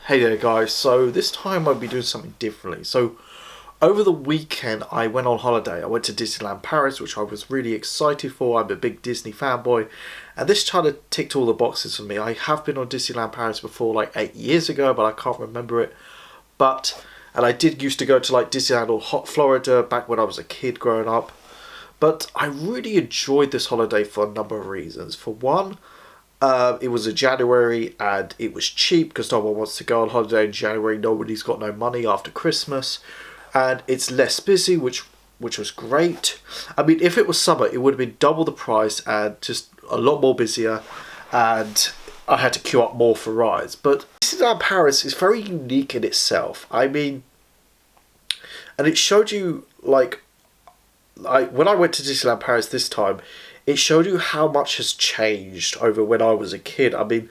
Hey there guys, so this time I'll be doing something differently. So over the weekend I went on holiday. I went to Disneyland Paris, which I was really excited for. I'm a big Disney fanboy and this kind of ticked all the boxes for me. I have been on Disneyland Paris before like 8 years ago, but I can't remember it. And I did used to go to like Disneyland or Hot Florida back when I was a kid growing up. But I really enjoyed this holiday for a number of reasons. For one, it was in January and it was cheap because no one wants to go on holiday in January. Nobody's got no money after Christmas, and it's less busy, which was great. I mean, if it was summer, it would have been double the price and just a lot more busier, and I had to queue up more for rides. But Disneyland Paris is very unique in itself. I mean, and it showed you when I went to Disneyland Paris this time, it showed you how much has changed over when I was a kid. I mean,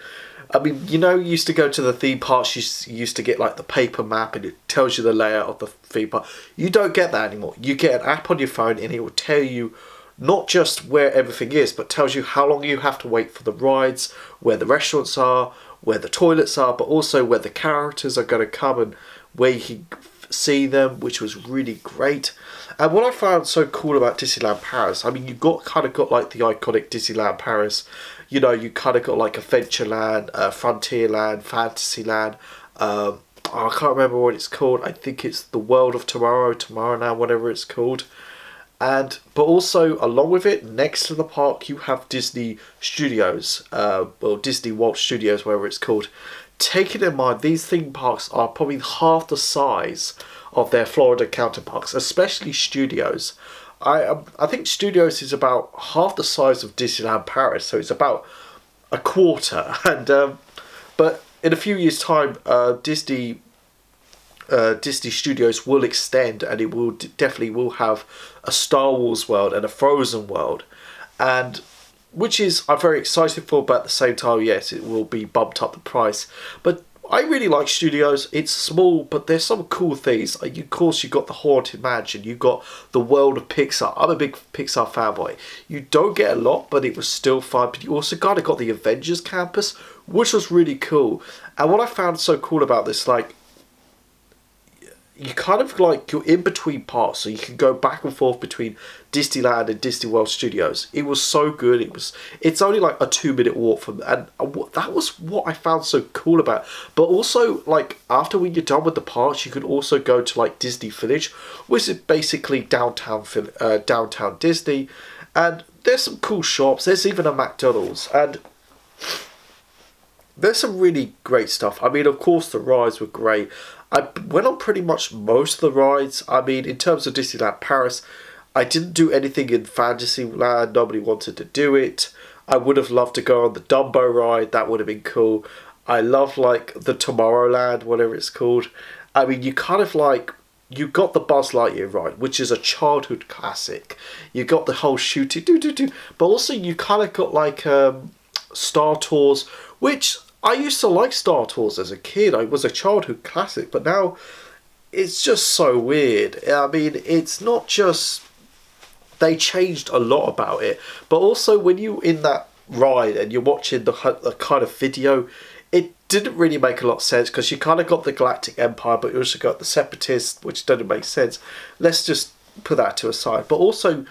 you used to go to the theme parks, you used to get like the paper map and it tells you the layout of the theme park. You don't get that anymore. You get an app on your phone and it will tell you not just where everything is, but tells you how long you have to wait for the rides, where the restaurants are, where the toilets are, but also where the characters are going to come and where you can see them, which was really great. And what I found so cool about Disneyland Paris, I mean, you kind of got like the iconic Disneyland Paris. You kind of got like Adventureland, Frontierland, Fantasyland. I can't remember what it's called. I think it's the World of Tomorrowland, whatever it's called. But also along with it, next to the park, you have Disney Studios, or Disney Walt Studios, whatever it's called. Taking in mind, these theme parks are probably half the size of their Florida counterparts, especially Studios. I think Studios is about half the size of Disneyland Paris, so it's about a quarter. And but in a few years' time, Disney Studios will extend, and it will definitely will have a Star Wars world and a Frozen world, and which is I'm very excited for. But at the same time, yes, it will be bumped up the price. But I really like Studios. It's small, but there's some cool things. Of course, you got the Haunted Mansion. You got the world of Pixar. I'm a big Pixar fanboy. You don't get a lot, but it was still fun. But you also kind of got the Avengers campus, which was really cool. And what I found so cool about this, you kind of you're in between parts, so you can go back and forth between Disneyland and Disney World Studios. It was so good. It's only like a 2-minute walk from, and that was what I found so cool about. But also, after when you're done with the parks, you could also go to Disney Village, which is basically downtown Disney, and there's some cool shops. There's even a McDonald's, and there's some really great stuff. I mean, of course, the rides were great. I went on pretty much most of the rides. I mean, in terms of Disneyland Paris, I didn't do anything in Fantasyland. Nobody wanted to do it. I would have loved to go on the Dumbo ride. That would have been cool. I love the Tomorrowland, whatever it's called. I mean, you kind of you got the Buzz Lightyear ride, which is a childhood classic. You got the whole shooting, but also you kind of got Star Tours, which I used to like Star Tours as a kid. It was a childhood classic, but now it's just so weird. I mean, it's not just they changed a lot about it, but also when you're in that ride and you're watching the kind of video, it didn't really make a lot of sense because you kind of got the Galactic Empire, but you also got the Separatists, which didn't make sense. Let's just put that to a side. But also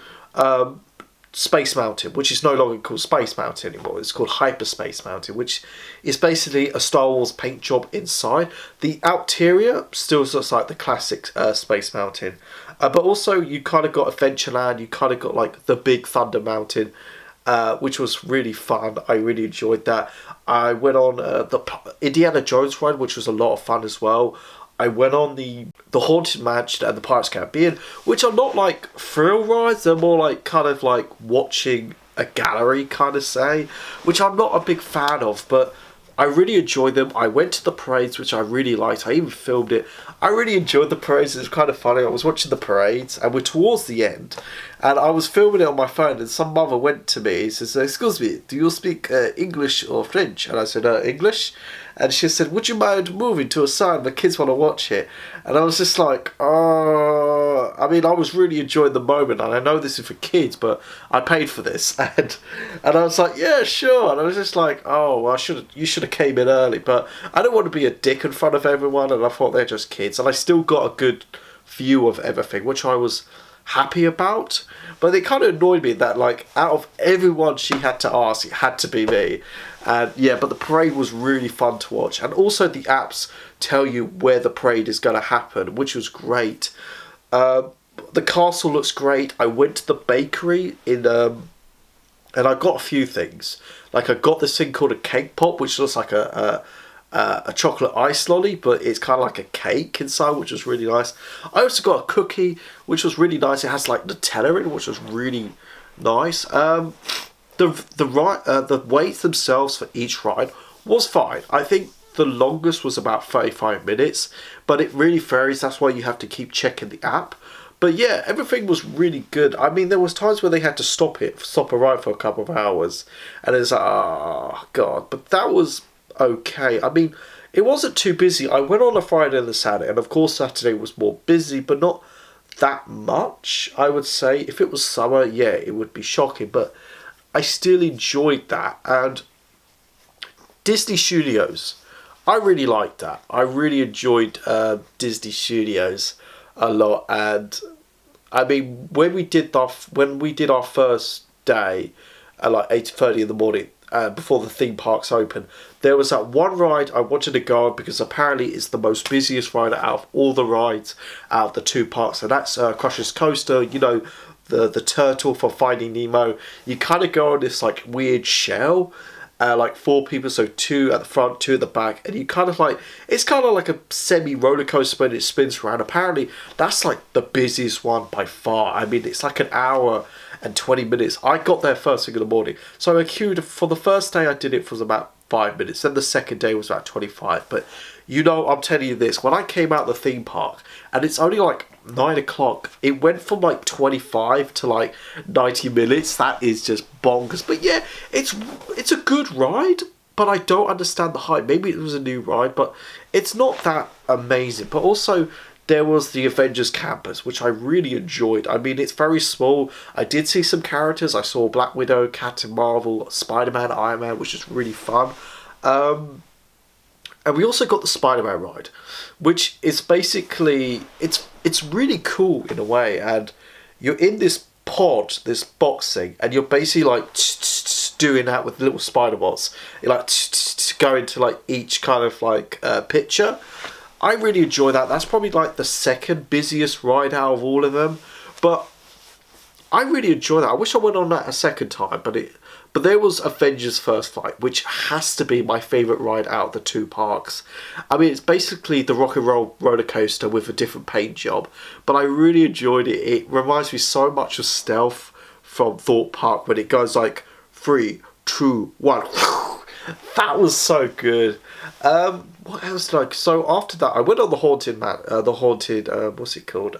Space Mountain, which is no longer called Space Mountain anymore. It's called Hyperspace Mountain, which is basically a Star Wars paint job inside. The exterior still looks like the classic Space Mountain. But also you kind of got Adventureland, you kind of got the Big Thunder Mountain, which was really fun. I really enjoyed that. I went on the Indiana Jones ride, which was a lot of fun as well. I went on the Haunted Mansion and the Pirates of the Caribbean, which are not thrill rides. They're more kind of watching a gallery kind of say, which I'm not a big fan of, but I really enjoyed them. I went to the parades, which I really liked. I even filmed it. I really enjoyed the parades. It was kind of funny. I was watching the parades and we're towards the end and I was filming it on my phone and some mother went to me and says, "Excuse me, do you speak English or French?" And I said, "English." And she said, "Would you mind moving to a side? The kids want to watch it." And I was just like, "Oh, I mean, I was really enjoying the moment, and I know this is for kids, but I paid for this, and I was like, yeah, sure. And I was just like, oh, well, you should have came in early, but I don't want to be a dick in front of everyone, and I thought they're just kids, and I still got a good view of everything, which I was happy about. But it kind of annoyed me that, like, out of everyone she had to ask, it had to be me. And yeah, but the parade was really fun to watch, and also the apps tell you where the parade is going to happen, which was great. The castle looks great. I went to the bakery and I got a few things. Like, I got this thing called a cake pop, which looks like a chocolate ice lolly, but it's kind of like a cake inside, which was really nice. I also got a cookie, which was really nice. It has like Nutella in it, which was really nice. The waits themselves for each ride was fine. I think the longest was about 35 minutes, but it really varies. That's why you have to keep checking the app. But yeah, everything was really good. I mean, there was times where they had to stop a ride for a couple of hours, and it's like, oh god. But that was okay. I mean, it wasn't too busy. I went on a Friday and a Saturday, and of course Saturday was more busy, but not that much, I would say. If it was summer, yeah, it would be shocking, but I still enjoyed that. And Disney Studios, I really liked that. I really enjoyed Disney Studios a lot. And I mean, when we did our first day at like 8:30 in the morning, before the theme parks open, there was that one ride I wanted to go on because apparently it's the most busiest ride out of all the rides out of the two parks, and that's Crush's Coaster. You know, the turtle for Finding Nemo. You kind of go on this like weird shell, like 4 people, so 2 at the front, 2 at the back, and you kind of like, it's kind of like a semi roller coaster, but it spins around. Apparently that's like the busiest one by far. I mean, it's like an hour and 20 minutes. I got there first thing in the morning, so I queued for the first day. I did it for about 5 minutes, then the second day was about 25. But you know, I'm telling you this, when I came out of the theme park and it's only like 9 o'clock, it went from like 25 to like 90 minutes. That is just bonkers. But yeah, it's a good ride, but I don't understand the hype. Maybe it was a new ride, but it's not that amazing. But also, there was the Avengers Campus, which I really enjoyed. I mean, it's very small. I did see some characters. I saw Black Widow, Captain Marvel, Spider-Man, Iron Man, which is really fun. And we also got the Spider-Man ride, which is basically, it's really cool in a way. And you're in this pod, this box thing, and you're basically like doing that with little spider bots. You're like going to like each kind of like picture. I really enjoy that. That's probably like the second busiest ride out of all of them. But I really enjoy that. I wish I went on that a second time, but there was Avengers First Flight, which has to be my favourite ride out of the two parks. I mean, it's basically the rock and roll roller coaster with a different paint job, but I really enjoyed it. It reminds me so much of Stealth from Thorpe Park when it goes like 3, 2, 1. That was so good. What else did so after that I went on the haunted what's it called,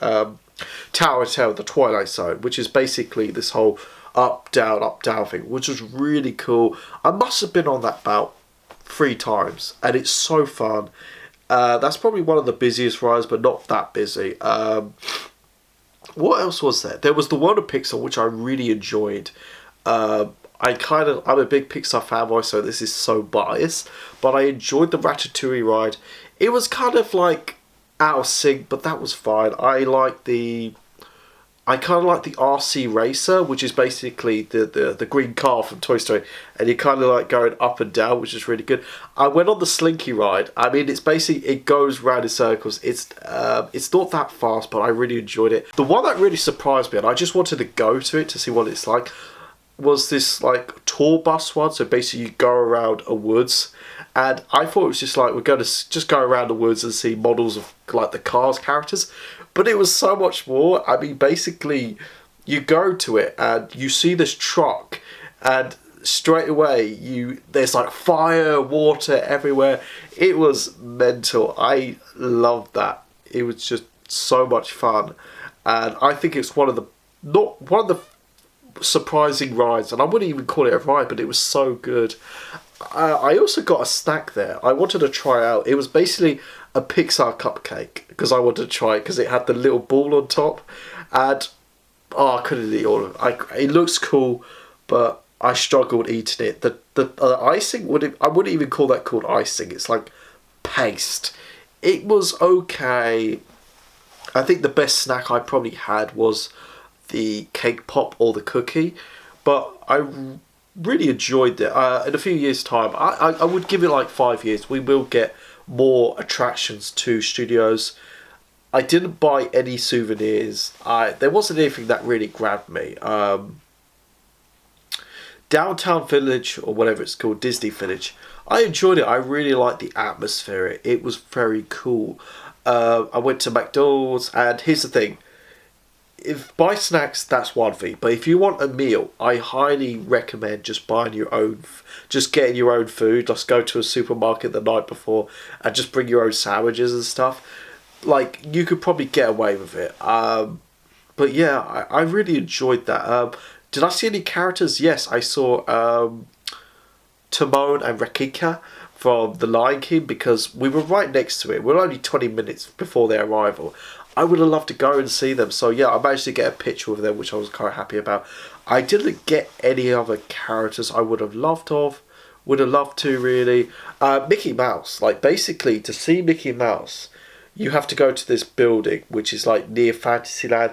Tower Hotel, the Twilight Zone, which is basically this whole up down thing, which was really cool. I must have been on that about 3 times, and it's so fun. That's probably one of the busiest rides, but not that busy. What else was there? There was the one of Pixar, which I really enjoyed. I'm a big Pixar fanboy, so this is so biased, but I enjoyed the Ratatouille ride. It was kind of like out of sync, but that was fine. I kind of like the RC Racer, which is basically the green car from Toy Story, and you're kind of like going up and down, which is really good. I went on the Slinky ride. I mean, it's basically, it goes round in circles. It's not that fast, but I really enjoyed it. The one that really surprised me, and I just wanted to go to it to see what it's like, was this like tour bus one. So basically you go around a woods, and I thought it was just like, we're going to just go around the woods and see models of like the Cars characters, but it was so much more. I mean, basically you go to it and you see this truck, and straight away there's like fire, water everywhere. It was mental. I loved that. It was just so much fun, and I think it's one of the surprising rides, and I wouldn't even call it a ride, but it was so good. I also got a snack there I wanted to try out. It was basically a Pixar cupcake because I wanted to try it because it had the little ball on top, and I couldn't eat all of it. It looks cool, but I struggled eating it. The icing I wouldn't even call that called icing. It's like paste. It was okay. I think the best snack I probably had was the cake pop or the cookie, but I really enjoyed it. In a few years' time, I would give it like 5 years. We will get more attractions to studios. I didn't buy any souvenirs. There wasn't anything that really grabbed me. Downtown Village, or whatever it's called, Disney Village, I enjoyed it. I really liked the atmosphere. It was very cool. I went to McDonald's, and here's the thing. If buy snacks, that's one thing. But if you want a meal, I highly recommend just buying your own, just getting your own food. Just go to a supermarket the night before and just bring your own sandwiches and stuff. Like, you could probably get away with it. But yeah, I really enjoyed that. Did I see any characters? Yes, I saw Timon and Rakika from The Lion King because we were right next to it. We were only 20 minutes before their arrival. I would have loved to go and see them. So yeah, I managed to get a picture with them, which I was quite happy about. I didn't get any other characters I would have loved to really. Mickey Mouse, like basically to see Mickey Mouse, you have to go to this building which is like near Fantasyland,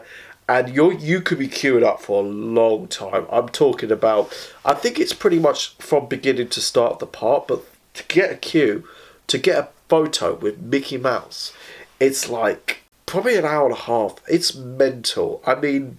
and you could be queuing up for a long time. I'm talking about, I think it's pretty much from beginning to start of the park, but to get a queue, to get a photo with Mickey Mouse, it's like probably an hour and a half. It's mental. I mean,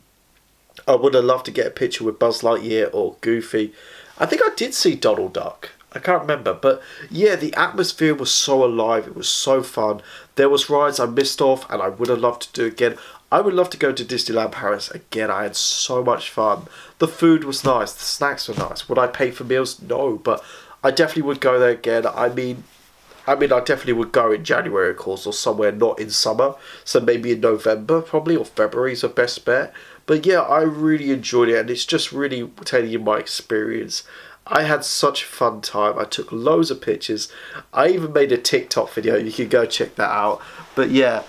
I would have loved to get a picture with Buzz Lightyear or Goofy. I think I did see Donald Duck. I can't remember. But yeah, the atmosphere was so alive. It was so fun. There was rides I missed off and I would have loved to do again. I would love to go to Disneyland Paris again. I had so much fun. The food was nice. The snacks were nice. Would I pay for meals? No, but I definitely would go there again. I mean, I definitely would go in January, of course, or somewhere not in summer. So maybe in November, probably, or February is the best bet. But yeah, I really enjoyed it, and it's just really telling you my experience. I had such a fun time. I took loads of pictures. I even made a TikTok video. You can go check that out. But yeah,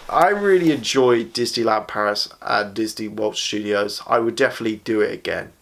I really enjoyed Disneyland Paris and Disney World Studios. I would definitely do it again.